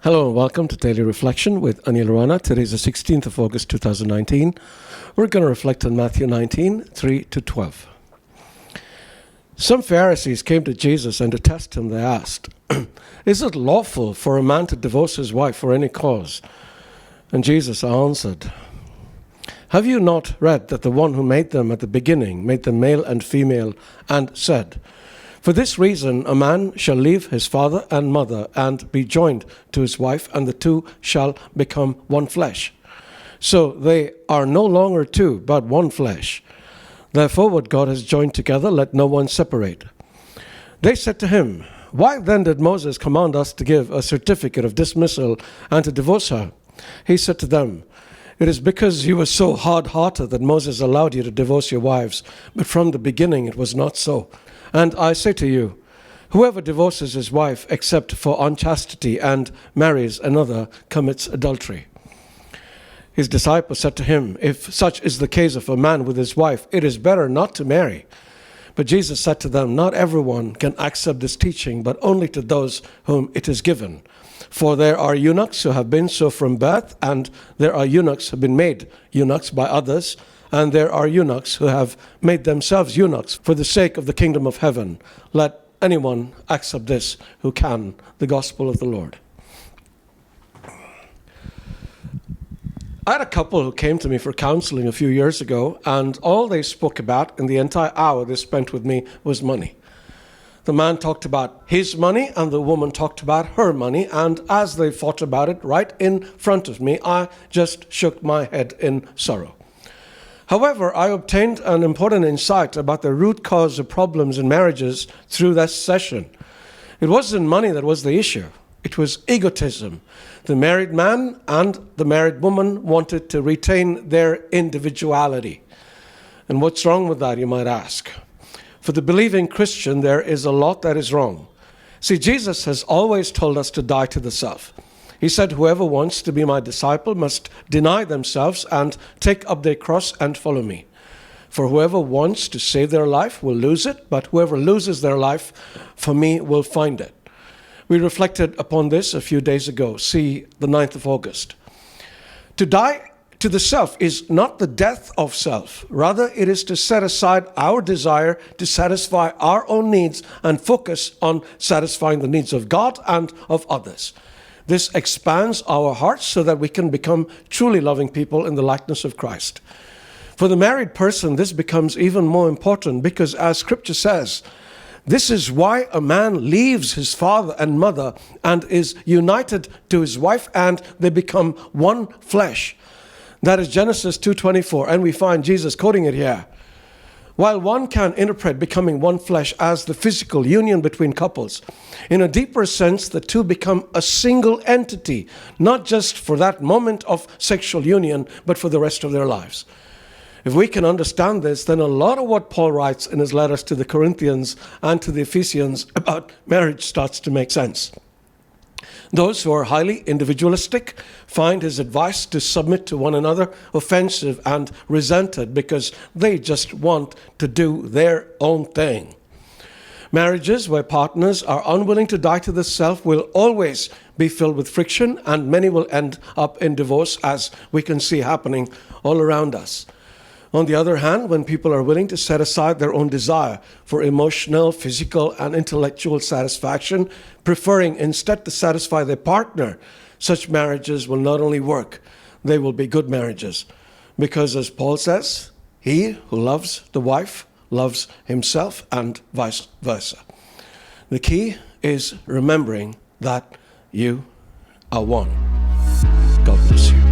Hello and welcome to Daily Reflection with Aneel Aranha. Today is the 16th of August 2019. We're going to reflect on Matthew 19, 3 to 12. Some Pharisees came to Jesus and to test him they asked, "Is it lawful for a man to divorce his wife for any cause?" And Jesus answered, "Have you not read that the one who made them at the beginning made them male and female, and said, 'For this reason a man shall leave his father and mother and be joined to his wife, and the two shall become one flesh. So they are no longer two, but one flesh. Therefore what God has joined together, let no one separate.' They said to him, 'Why then did Moses command us to give a certificate of dismissal and to divorce her?' He said to them, 'It is because you were so hard-hearted that Moses allowed you to divorce your wives, but from the beginning it was not so. And I say to you, whoever divorces his wife except for unchastity and marries another commits adultery.' His disciples said to him, 'If such is the case of a man with his wife, it is better not to marry.' But Jesus said to them, 'Not everyone can accept this teaching, but only to those whom it is given. For there are eunuchs who have been so from birth, and there are eunuchs who have been made eunuchs by others, and there are eunuchs who have made themselves eunuchs for the sake of the kingdom of heaven. Let anyone accept this who can.'" The gospel of the Lord. I had a couple who came to me for counseling a few years ago, and all they spoke about in the entire hour they spent with me was money. The man talked about his money and the woman talked about her money, and as they fought about it right in front of me, I just shook my head in sorrow. However, I obtained an important insight about the root cause of problems in marriages through this session. It wasn't money that was the issue. It was egotism. The married man and the married woman wanted to retain their individuality. And what's wrong with that, you might ask? For the believing Christian, there is a lot that is wrong. See, Jesus has always told us to die to the self. He said, "Whoever wants to be my disciple must deny themselves and take up their cross and follow me. For whoever wants to save their life will lose it, but whoever loses their life for me will find it." We reflected upon this a few days ago. See the 9th of August. To die to the self is not the death of self. Rather, it is to set aside our desire to satisfy our own needs and focus on satisfying the needs of God and of others. This expands our hearts so that we can become truly loving people in the likeness of Christ. For the married person, this becomes even more important because, as Scripture says, this is why a man leaves his father and mother and is united to his wife, and they become one flesh. That is Genesis 2:24, and we find Jesus quoting it here. While one can interpret becoming one flesh as the physical union between couples, in a deeper sense, the two become a single entity, not just for that moment of sexual union, but for the rest of their lives. If we can understand this, then a lot of what Paul writes in his letters to the Corinthians and to the Ephesians about marriage starts to make sense. Those who are highly individualistic find his advice to submit to one another offensive and resented because they just want to do their own thing. Marriages where partners are unwilling to die to the self will always be filled with friction, and many will end up in divorce, as we can see happening all around us. On the other hand, when people are willing to set aside their own desire for emotional, physical, and intellectual satisfaction, preferring instead to satisfy their partner, such marriages will not only work, they will be good marriages. Because as Paul says, he who loves the wife loves himself, and vice versa. The key is remembering that you are one. God bless you.